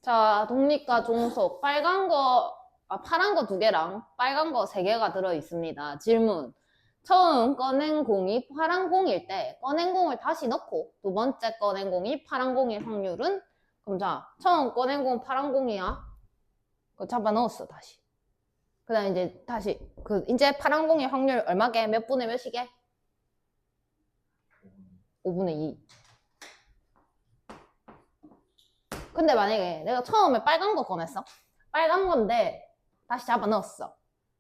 자, 독립과 종속. 파란 거 2개랑 빨간 거 3개가 들어있습니다. 질문. 처음 꺼낸 공이 파란 공일 때 꺼낸 공을 다시 넣고 두 번째 꺼낸 공이 파란 공일 확률은? 그럼 자, 처음 꺼낸 공 파란 공이야. 그거 잡아 넣었어, 다시. 그 다음에 이제 다시, 이제 파란 공일 확률 얼마게? 몇 분의 몇이게? 5분의 2. 근데 만약에 내가 처음에 빨간 거 꺼냈어. 빨간 건데 다시 잡아 넣었어.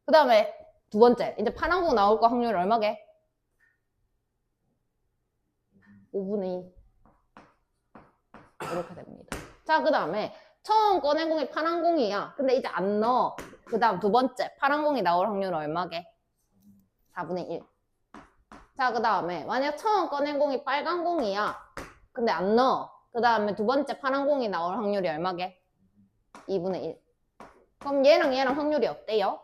그 다음에 두 번째, 이제 파란 거 나올 거 확률 얼마게? 5분의 2. 이렇게 됩니다. 자, 그 다음에 처음 꺼낸 공이 파란 공이야. 근데 이제 안 넣어. 그 다음 두 번째, 파란 공이 나올 확률 얼마게? 4분의 1. 자, 그 다음에 만약 처음 꺼낸 공이 빨간 공이야. 근데 안 넣어. 그 다음에 두 번째 파란 공이 나올 확률이 얼마게? 2분의 1. 그럼 얘랑 확률이 어때요?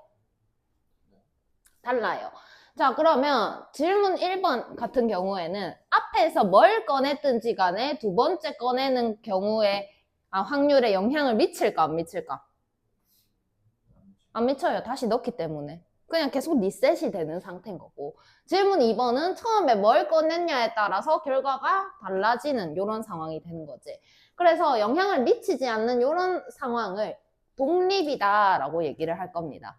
달라요. 자, 그러면 질문 1번 같은 경우에는 앞에서 뭘 꺼냈든지 간에 두 번째 꺼내는 경우에 확률에 영향을 미칠까 안 미칠까? 안 미쳐요. 다시 넣기 때문에. 그냥 계속 리셋이 되는 상태인 거고. 질문 2번은 처음에 뭘 꺼냈냐에 따라서 결과가 달라지는 이런 상황이 되는 거지. 그래서 영향을 미치지 않는 이런 상황을 독립이다라고 얘기를 할 겁니다.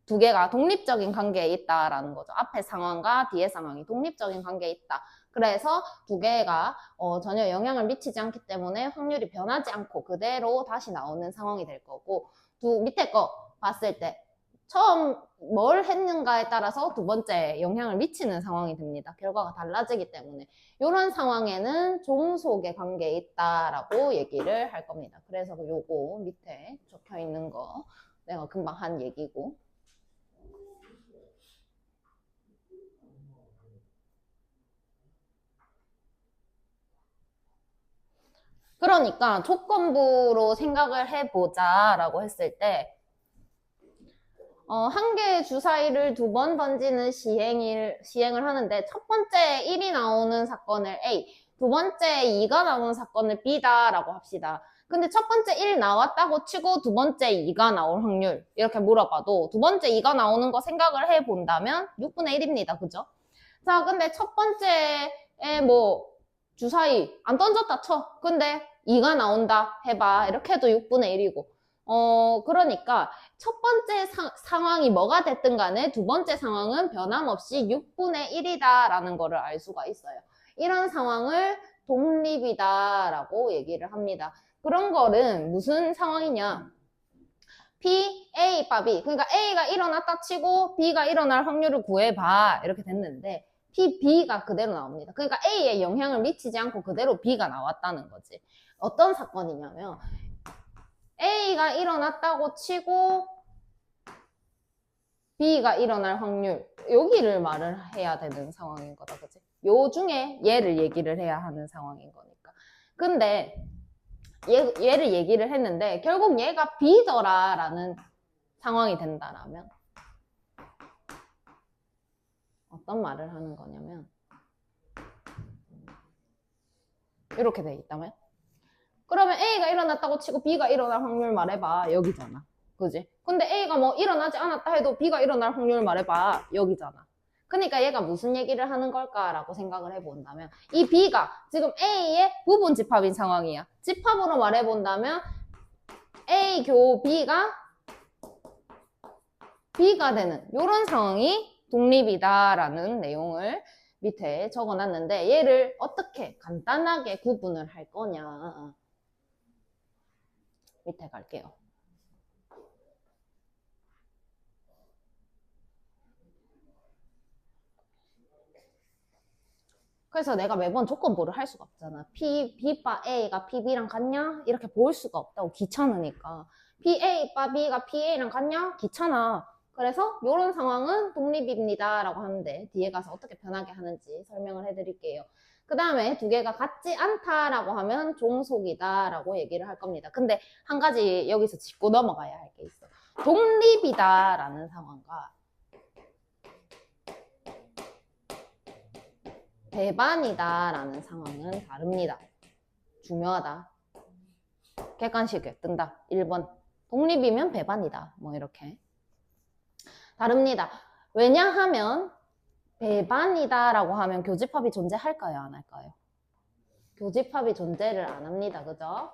두 개가 독립적인 관계에 있다라는 거죠. 앞에 상황과 뒤의 상황이 독립적인 관계에 있다. 그래서 두 개가 전혀 영향을 미치지 않기 때문에 확률이 변하지 않고 그대로 다시 나오는 상황이 될 거고, 밑에 거 봤을 때 처음 뭘 했는가에 따라서 두 번째 영향을 미치는 상황이 됩니다. 결과가 달라지기 때문에 이런 상황에는 종속의 관계에 있다라고 얘기를 할 겁니다. 그래서 요거 밑에 적혀 있는 거 내가 금방 한 얘기고. 그러니까 조건부로 생각을 해보자 라고 했을 때 한 개의 주사위를 두 번 던지는 시행을 하는데 첫 번째 1이 나오는 사건을 A, 두 번째 2가 나오는 사건을 B다 라고 합시다. 근데 첫 번째 1 나왔다고 치고 두 번째 2가 나올 확률 이렇게 물어봐도 두 번째 2가 나오는 거 생각을 해본다면 6분의 1입니다. 그죠? 자, 근데 첫 번째에 뭐 주사위 안 던졌다 쳐. 근데 2가 나온다 해봐. 이렇게 해도 6분의 1이고. 그러니까 첫 번째 상황이 뭐가 됐든 간에 두 번째 상황은 변함없이 6분의 1이다라는 거를 알 수가 있어요. 이런 상황을 독립이다라고 얘기를 합니다. 그런 거는 무슨 상황이냐? P, A, B. 그러니까 A가 일어났다 치고 B가 일어날 확률을 구해봐. 이렇게 됐는데 P, B가 그대로 나옵니다. 그러니까 A에 영향을 미치지 않고 그대로 B가 나왔다는 거지. 어떤 사건이냐면 A가 일어났다고 치고 B가 일어날 확률 여기를 말을 해야 되는 상황인 거다. 그치? 요 중에 얘를 얘기를 해야 하는 상황인 거니까. 근데 얘를 얘기를 했는데 결국 얘가 B더라라는 상황이 된다라면 어떤 말을 하는 거냐면 이렇게 돼 있다면 그러면 A가 일어났다고 치고 B가 일어날 확률 말해봐. 여기잖아. 그지? 근데 A가 뭐 일어나지 않았다 해도 B가 일어날 확률 말해봐. 여기잖아. 그러니까 얘가 무슨 얘기를 하는 걸까라고 생각을 해본다면 이 B가 지금 A의 부분 집합인 상황이야. 집합으로 말해본다면 A 교 B가 되는 이런 상황이 독립이다라는 내용을 밑에 적어놨는데 얘를 어떻게 간단하게 구분을 할 거냐 밑에 갈게요. 그래서 내가 매번 조건부를 할 수가 없잖아. B바 A가 PB랑 같냐? 이렇게 볼 수가 없다고. 귀찮으니까. PA 바 B가 PA랑 같냐? 귀찮아. 그래서 이런 상황은 독립입니다 라고 하는데 뒤에 가서 어떻게 변하게 하는지 설명을 해드릴게요. 그 다음에 두 개가 같지 않다라고 하면 종속이다 라고 얘기를 할 겁니다. 근데 한 가지 여기서 짚고 넘어가야 할 게 있어. 독립이다 라는 상황과 배반이다 라는 상황은 다릅니다. 중요하다. 객관식에 뜬다. 1번. 독립이면 배반이다. 뭐 이렇게. 다릅니다. 왜냐하면 배반이다라고 하면 교집합이 존재할까요? 안 할까요? 교집합이 존재를 안 합니다. 그죠?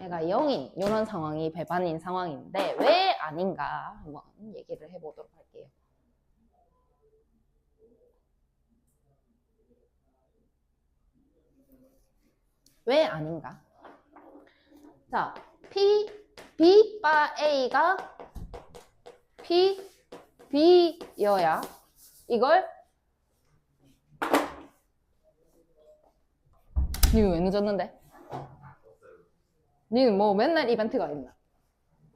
얘가 0인 이런 상황이 배반인 상황인데 왜 아닌가 한번 얘기를 해보도록 할게요. 왜 아닌가? 자, B바 A가 B여야 이걸 니 왜 늦었는데? 니는 뭐 맨날 이벤트가 있나?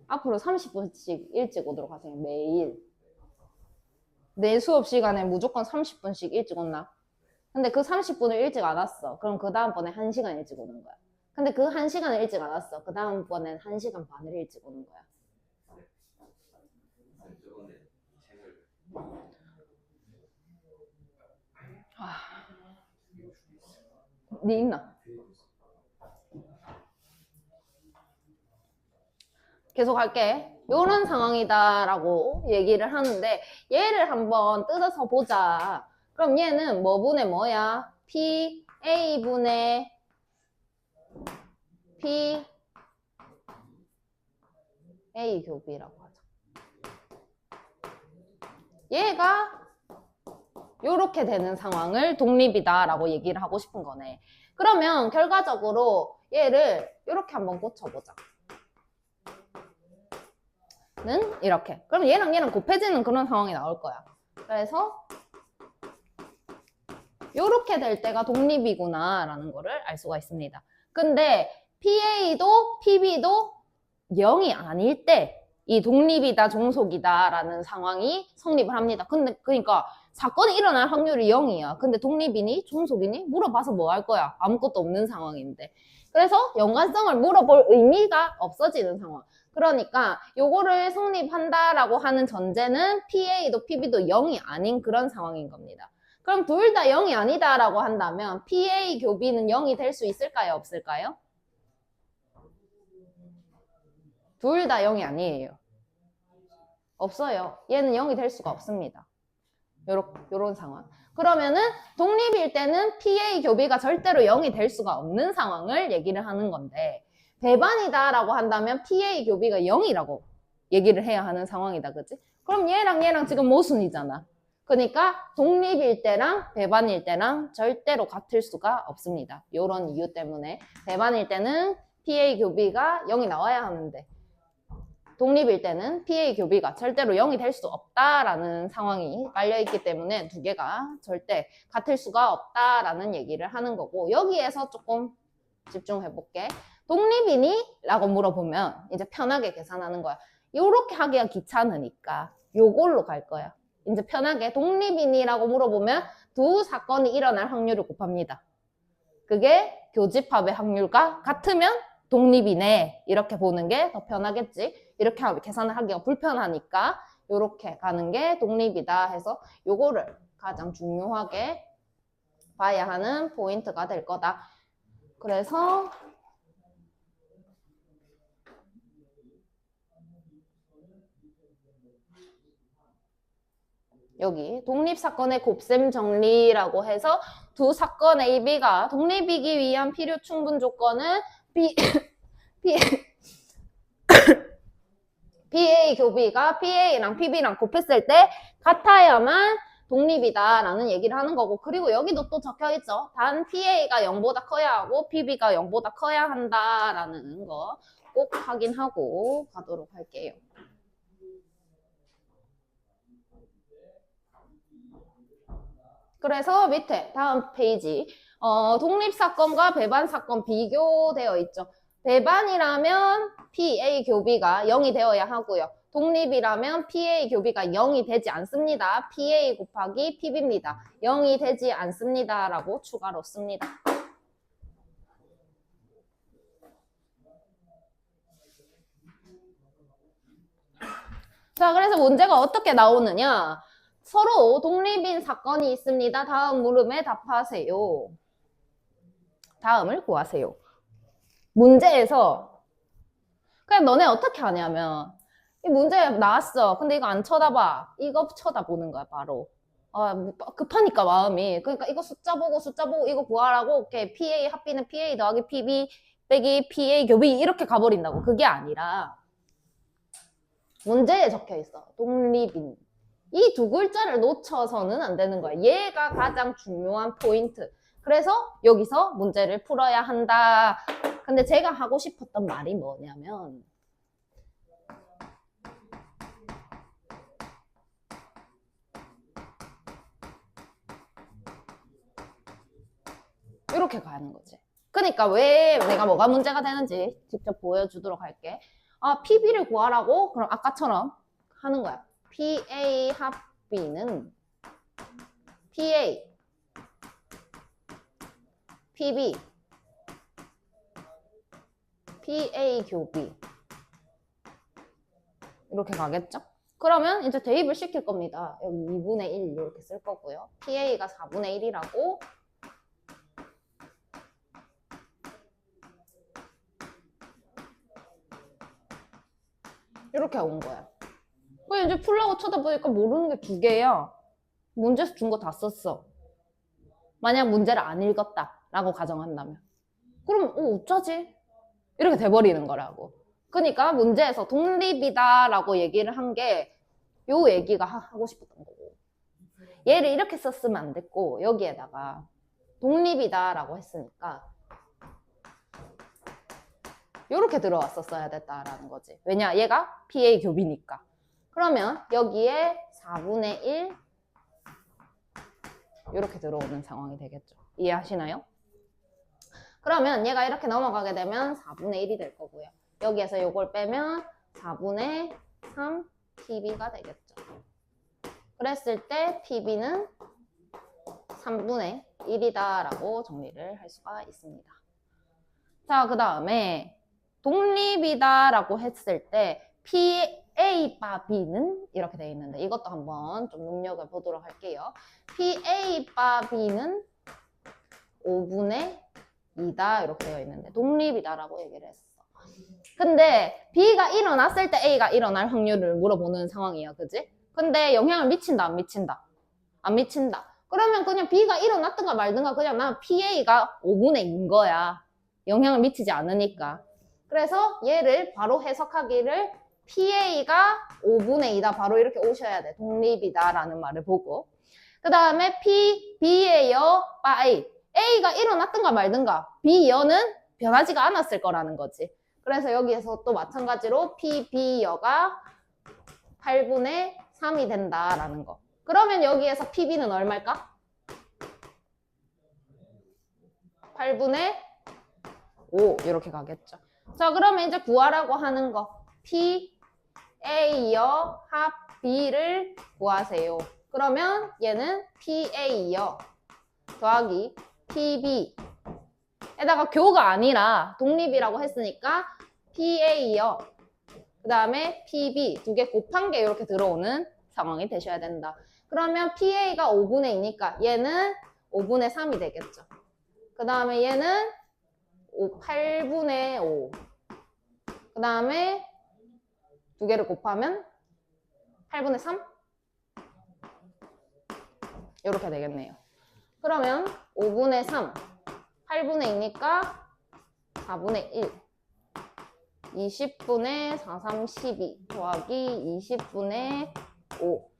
앞으로 30분씩 일찍 오도록 하세요. 매일. 내 수업 시간에 무조건 30분씩 일찍 온나? 근데 그 30분을 일찍 안 왔어. 그럼 그 다음번에 1시간 일찍 오는 거야. 근데 그 1시간을 일찍 안 왔어. 그 다음번엔 1시간 반을 일찍 오는 거야. 니 있나? 계속 할게. 요런 상황이다라고 얘기를 하는데 얘를 한번 뜯어서 보자. 그럼 얘는 뭐분의 뭐야? PA분의 PA 교비라고 하자. 얘가 요렇게 되는 상황을 독립이다라고 얘기를 하고 싶은 거네. 그러면 결과적으로 얘를 이렇게 한번 고쳐보자. 는 이렇게. 그럼 얘랑 얘랑 곱해지는 그런 상황이 나올 거야. 그래서 요렇게 될 때가 독립이구나 라는 거를 알 수가 있습니다. 근데 PA도 PB도 0이 아닐 때 이 독립이다 종속이다 라는 상황이 성립을 합니다. 근데 그러니까 사건이 일어날 확률이 0이야. 근데 독립이니 종속이니 물어봐서 뭐 할 거야? 아무것도 없는 상황인데. 그래서 연관성을 물어볼 의미가 없어지는 상황. 그러니까 요거를 성립한다라고 하는 전제는 PA도 PB도 0이 아닌 그런 상황인 겁니다. 그럼 둘 다 0이 아니다라고 한다면 PA 교비는 0이 될 수 있을까요? 없을까요? 둘 다 0이 아니에요. 없어요. 얘는 0이 될 수가 없습니다. 요런 상황. 그러면은 독립일 때는 PA 교비가 절대로 0이 될 수가 없는 상황을 얘기를 하는 건데 배반이다라고 한다면 PA 교비가 0이라고 얘기를 해야 하는 상황이다. 그치? 그럼 얘랑 얘랑 지금 모순이잖아. 그러니까 독립일 때랑 배반일 때랑 절대로 같을 수가 없습니다. 요런 이유 때문에 배반일 때는 PA 교비가 0이 나와야 하는데 독립일 때는 PA 교비가 절대로 0이 될 수 없다라는 상황이 깔려있기 때문에 두 개가 절대 같을 수가 없다라는 얘기를 하는 거고 여기에서 조금 집중해볼게. 독립이니? 라고 물어보면 이제 편하게 계산하는 거야. 요렇게 하기가 귀찮으니까 요걸로 갈 거야. 이제 편하게 독립이니? 라고 물어보면 두 사건이 일어날 확률을 곱합니다. 그게 교집합의 확률과 같으면 독립이네 이렇게 보는 게 더 편하겠지. 이렇게 계산을 하기가 불편하니까 이렇게 가는 게 독립이다 해서 요거를 가장 중요하게 봐야 하는 포인트가 될 거다. 그래서 여기 독립사건의 곱셈 정리라고 해서 두 사건 A, B가 독립이기 위한 필요 충분 조건은 PA 교비가 PA랑 PB랑 곱했을 때 같아야만 독립이다라는 얘기를 하는 거고 그리고 여기도 또 적혀있죠. 단 PA가 0보다 커야 하고 PB가 0보다 커야 한다라는 거 꼭 확인하고 가도록 할게요. 그래서 밑에 다음 페이지 독립사건과 배반사건 비교되어 있죠. 배반이라면 PA 교비가 0이 되어야 하고요. 독립이라면 PA 교비가 0이 되지 않습니다. PA 곱하기 PB입니다. 0이 되지 않습니다. 라고 추가로 씁니다. 자, 그래서 문제가 어떻게 나오느냐. 서로 독립인 사건이 있습니다. 다음 물음에 답하세요. 다음을 구하세요. 문제에서 그냥 너네 어떻게 하냐면 이 문제 나왔어. 근데 이거 안 쳐다봐. 이거 쳐다보는 거야, 바로. 급하니까 마음이. 그러니까 이거 숫자 보고 이거 구하라고 오케이. PA 합비는 PA 더하기 PB 빼기 PA 교비 이렇게 가버린다고. 그게 아니라 문제에 적혀 있어. 독립인. 이 두 글자를 놓쳐서는 안 되는 거야. 얘가 가장 중요한 포인트. 그래서 여기서 문제를 풀어야 한다. 근데 제가 하고 싶었던 말이 뭐냐면 이렇게 가는 거지. 그러니까 왜 내가 뭐가 문제가 되는지 직접 보여주도록 할게. PB를 구하라고? 그럼 아까처럼 하는 거야. PA 합비는 PA, PB, PA 교비 이렇게 가겠죠? 그러면 이제 대입을 시킬 겁니다. 여기 2분의 1 이렇게 쓸 거고요. PA가 4분의 1이라고 이렇게 온 거야. 그럼 이제 풀라고 쳐다보니까 모르는 게 두 개야. 문제에서 준 거 다 썼어. 만약 문제를 안 읽었다 라고 가정한다면 그럼 어쩌지? 이렇게 돼버리는 거라고. 그러니까 문제에서 독립이다 라고 얘기를 한 게 요 얘기가 하고 싶었던 거고 얘를 이렇게 썼으면 안 됐고 여기에다가 독립이다 라고 했으니까 요렇게 들어왔었어야 됐다라는 거지. 왜냐? 얘가 PA 교비니까. 그러면 여기에 4분의 1 이렇게 들어오는 상황이 되겠죠. 이해하시나요? 그러면 얘가 이렇게 넘어가게 되면 4분의 1이 될 거고요. 여기에서 요걸 빼면 4분의 3 PB가 되겠죠. 그랬을 때 PB는 3분의 1이다 라고 정리를 할 수가 있습니다. 자, 그 다음에 독립이다 라고 했을 때 PA 바 B는 이렇게 되어 있는데 이것도 한번 좀 눈여겨보도록 할게요. PA 바 B는 5분의 2다 이렇게 되어 있는데 독립이다 라고 얘기를 했어. 근데 B가 일어났을 때 A가 일어날 확률을 물어보는 상황이야. 그지? 근데 영향을 미친다 안 미친다? 안 미친다. 그러면 그냥 B가 일어났든가 말든가 그냥 난 PA가 5분의 2인 거야. 영향을 미치지 않으니까. 그래서 얘를 바로 해석하기를 PA가 5분의 2다 바로 이렇게 오셔야 돼. 독립이다 라는 말을 보고. 그 다음에 P, B의 여, 바 A. A가 일어났든가 말든가 B여는 변하지가 않았을 거라는 거지. 그래서 여기에서 또 마찬가지로 P, B여가 8분의 3이 된다라는 거. 그러면 여기에서 PB는 얼마일까? 8분의 5 이렇게 가겠죠. 자, 그러면 이제 구하라고 하는 거 P, A여 합 B를 구하세요. 그러면 얘는 PA여 더하기 PB 에다가 교가 아니라 독립이라고 했으니까 PA여 그 다음에 PB 두 개 곱한 게 이렇게 들어오는 상황이 되셔야 된다. 그러면 PA가 5분의 2니까 얘는 5분의 3이 되겠죠. 그 다음에 얘는 8분의 5. 그 다음에 두 개를 곱하면 8분의 3? 이렇게 되겠네요. 그러면 5분의 3, 8분의 2니까 4분의 1. 20분의 4, 3, 12 더하기 20분의 5.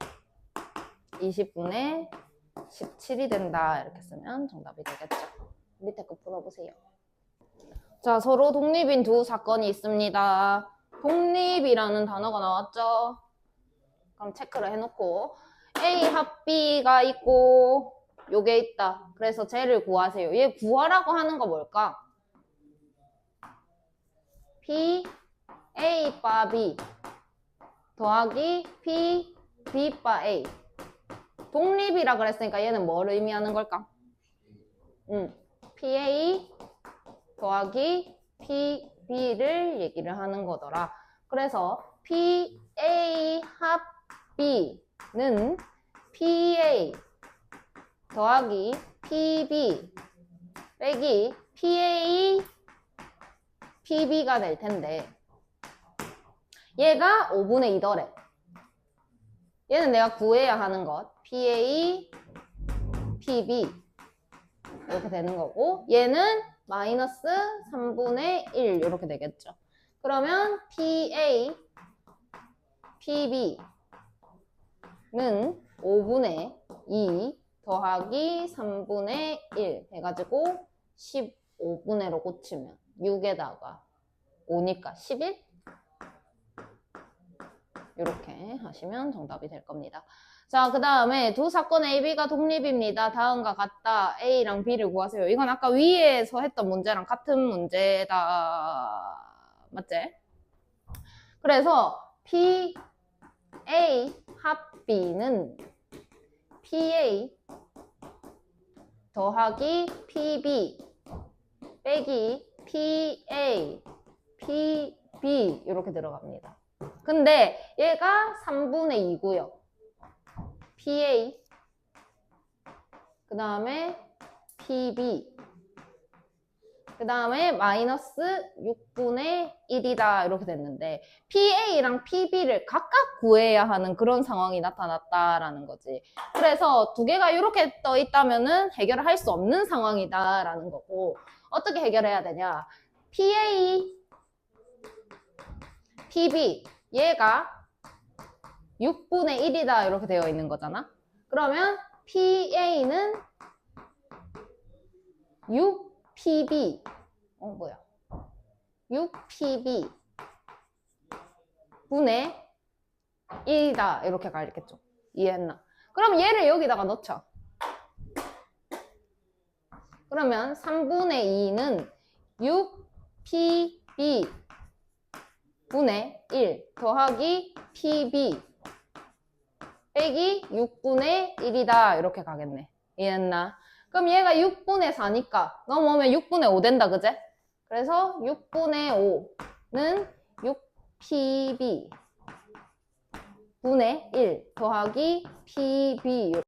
20분의 17이 된다. 이렇게 쓰면 정답이 되겠죠. 밑에 거 풀어보세요. 자, 서로 독립인 두 사건이 있습니다. 독립이라는 단어가 나왔죠? 그럼 체크를 해놓고 A 합 B가 있고 요게 있다. 그래서 쟤를 구하세요. 얘 구하라고 하는 거 뭘까? P, A 바 B 더하기 P, B 바 A. 독립이라 그랬으니까 얘는 뭘 의미하는 걸까? PA 더하기 PB를 얘기를 하는 거더라. 그래서 PA 합 B는 PA 더하기 PB 빼기 PA PB가 될 텐데 얘가 5분의 2더래. 얘는 내가 구해야 하는 것. PA, PB 이렇게 되는 거고 얘는 마이너스 3분의 1 이렇게 되겠죠. 그러면 PA, PB는 5분의 2 더하기 3분의 1 해가지고 15분의로 고치면 6에다가 5니까 11? 이렇게 하시면 정답이 될 겁니다. 자, 그 다음에 두 사건 A, B가 독립입니다. 다음과 같다. A랑 B를 구하세요. 이건 아까 위에서 했던 문제랑 같은 문제다. 맞지? 그래서 P, A 합 B는 PA 더하기 PB 빼기 PA, PB 이렇게 들어갑니다. 근데 얘가 3분의 2고요. PA 그 다음에 PB 그 다음에 마이너스 6분의 1이다 이렇게 됐는데 PA랑 PB를 각각 구해야 하는 그런 상황이 나타났다라는 거지. 그래서 두 개가 이렇게 떠 있다면은 해결을 할 수 없는 상황이다라는 거고 어떻게 해결해야 되냐? PA, PB 얘가 6분의 1이다 이렇게 되어 있는 거잖아. 그러면 PA는 6PB 6PB 분의 1이다 이렇게 가겠죠. 이해했나? 그럼 얘를 여기다가 넣자. 그러면 3분의 2는 6PB 분의 1 더하기 PB 빼기 6분의 1이다 이렇게 가겠네. 이해했나? 그럼 얘가 6분의 4니까 넘어오면 6분의 5 된다 그제? 그래서 6분의 5는 6PB 분의 1 더하기 PB